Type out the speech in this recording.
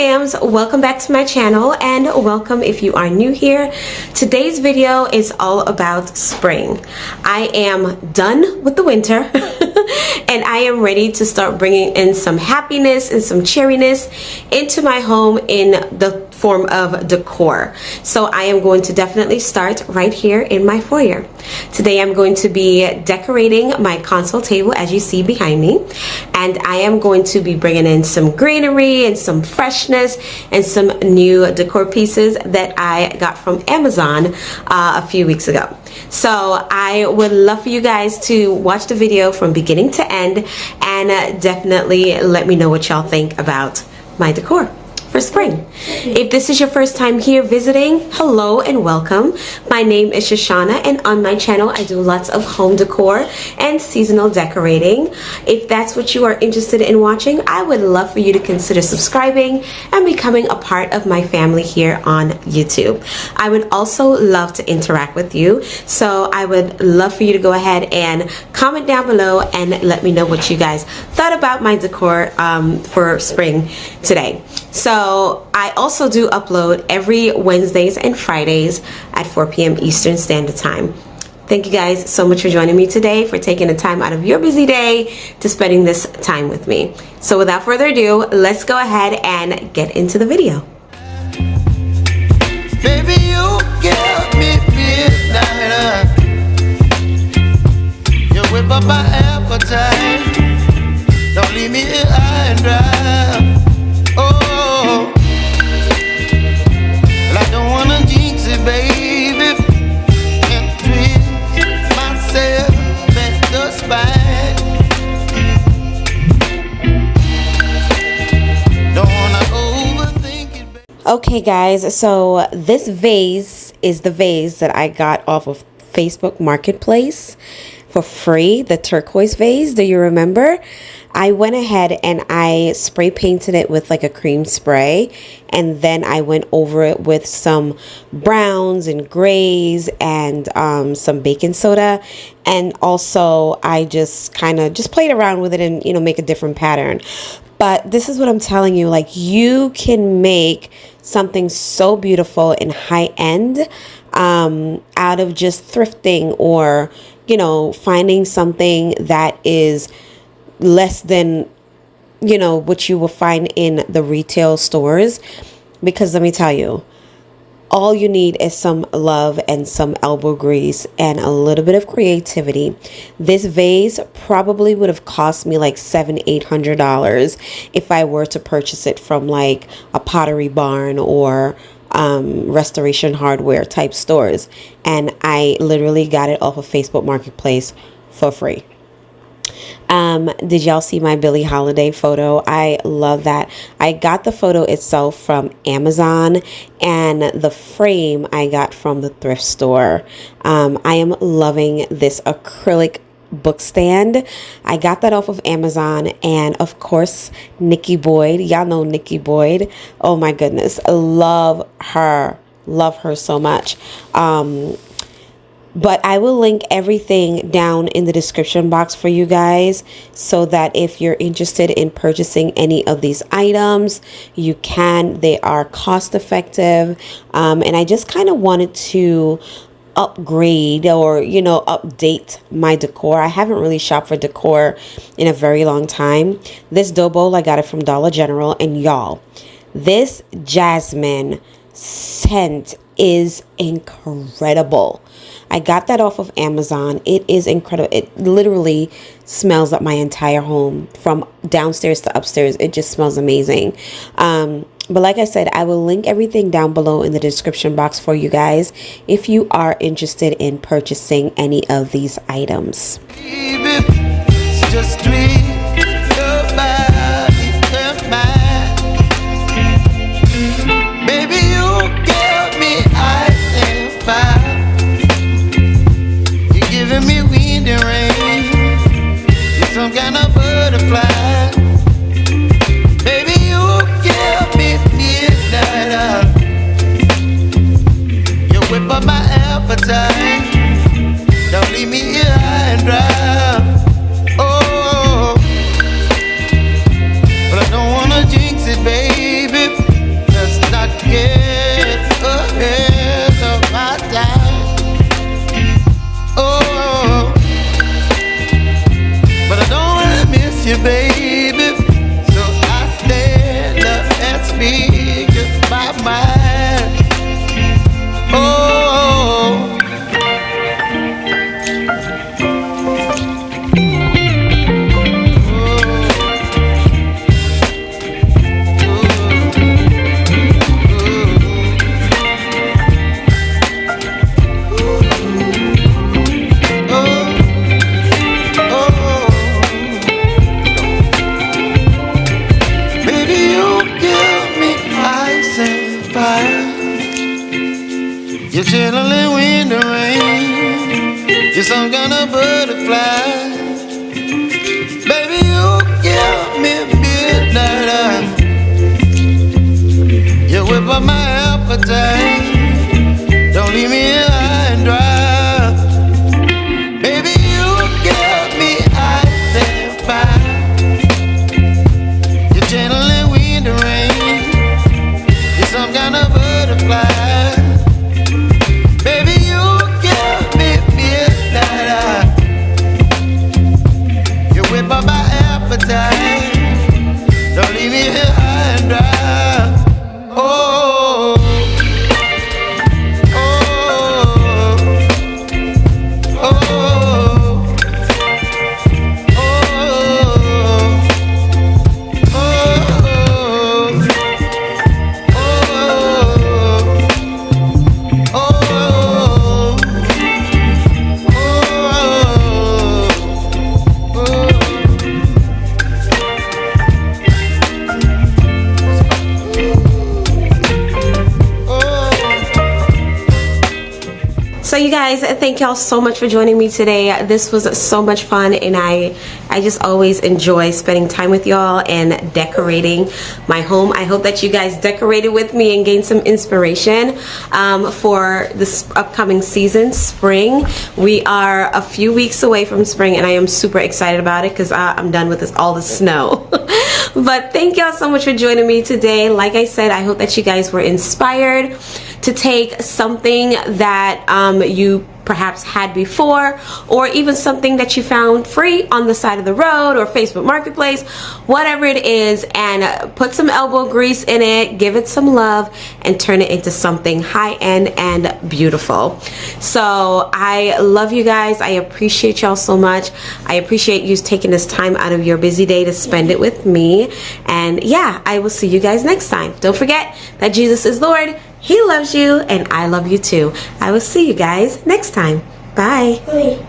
fams, welcome back to my channel and welcome if you are new here. Today's video is all about spring. I am done with the winter and I am ready to start bringing in some happiness and some cheeriness into my home in the form of decor. So I am going to definitely start right here in my foyer. Today I'm going to be decorating my console table as you see behind me, and I am going to be bringing in some greenery and some freshness and some new decor pieces that I got from Amazon a few weeks ago. So I would love for you guys to watch the video from beginning to end and definitely let me know what y'all think about my decor for spring. If this is your first time here visiting, hello and welcome. My name is Shushana and on my channel I do lots of home decor and seasonal decorating. If that's what you are interested in watching, I would love for you to consider subscribing and becoming a part of my family here on YouTube. I would also love to interact with you, so I would love for you to go ahead and comment down below and let me know what you guys thought about my decor for spring today. So I also do upload every Wednesdays and Fridays at 4 p.m. Eastern Standard Time. Thank you guys so much for joining me today, for taking the time out of your busy day to spending this time with me. So without further ado, let's go ahead and get into the video. Baby, you give me midnight. You whip up my appetite. Don't leave me here high and dry. Oh, well, I don't wanna jinx it, baby. Can't twist myself at the spine. Don't wanna overthink it, baby. Okay guys, so this vase is the vase that I got off of Facebook Marketplace for free, the turquoise vase. Do you remember? I went ahead and I spray painted it with like a cream spray, and then I went over it with some browns and grays and some baking soda, and also I just kind of just played around with it and, you know, make a different pattern. But this is what I'm telling you, like, you can make something so beautiful and high end out of just thrifting, or, you know, finding something that is less than, you know, what you will find in the retail stores. Because let me tell you, all you need is some love and some elbow grease and a little bit of creativity. This vase probably would have cost me like $700-800 if I were to purchase it from like a Pottery Barn or Restoration Hardware type stores, and I literally got it off of Facebook Marketplace for free. Did y'all see my Billie holiday photo? I love that. I got the photo itself from Amazon, and the frame I got from the thrift store. I am loving this acrylic book stand. I got that off of Amazon, and of course Nikki Boyd, y'all know Nikki Boyd. Oh my goodness, I love her so much. But I will link everything down in the description box for you guys, so that if you're interested in purchasing any of these items, you can. They are cost effective, and I just kind of wanted to upgrade, or, you know, update my decor. I haven't really shopped for decor in a very long time. This dough bowl, I got it from Dollar General, and y'all, this jasmine scent is incredible. I got that off of Amazon. It is incredible. It literally smells up my entire home from downstairs to upstairs. It just smells amazing. But like I said, I will link everything down below in the description box for you guys if you are interested in purchasing any of these items. Baby, it's just me. Some kind of butterfly. Baby, you give me midnight. You whip up my appetite. Don't leave me here high and dry. Oh, but I don't wanna jinx it, baby. you, baby. So I stand up and speak my mind. Oh. You're chilling when the rain. You're some kind of butterfly. Baby, you give me midnight. You whip up my appetite. Don't leave me here high and dry. Baby, you give me ice and fire. You're chilling when the rain. You're some kind of butterfly. By my appetite, don't leave me here high and dry. Oh, oh, oh, oh, So you guys, thank y'all so much for joining me today. This was so much fun, and I just always enjoy spending time with y'all and decorating my home. I hope that you guys decorated with me and gained some inspiration for this upcoming season, spring. We are a few weeks away from spring, and I am super excited about it because I'm done with all the snow. But thank y'all so much for joining me today. Like I said, I hope that you guys were inspired to take something that you perhaps had before, or even something that you found free on the side of the road or Facebook Marketplace, whatever it is, and put some elbow grease in it, give it some love, and turn it into something high-end and beautiful. So I love you guys. I appreciate y'all so much. I appreciate you taking this time out of your busy day to spend it with me. And yeah, I will see you guys next time. Don't forget that Jesus is Lord. He loves you, and I love you too. I will see you guys next time. Bye.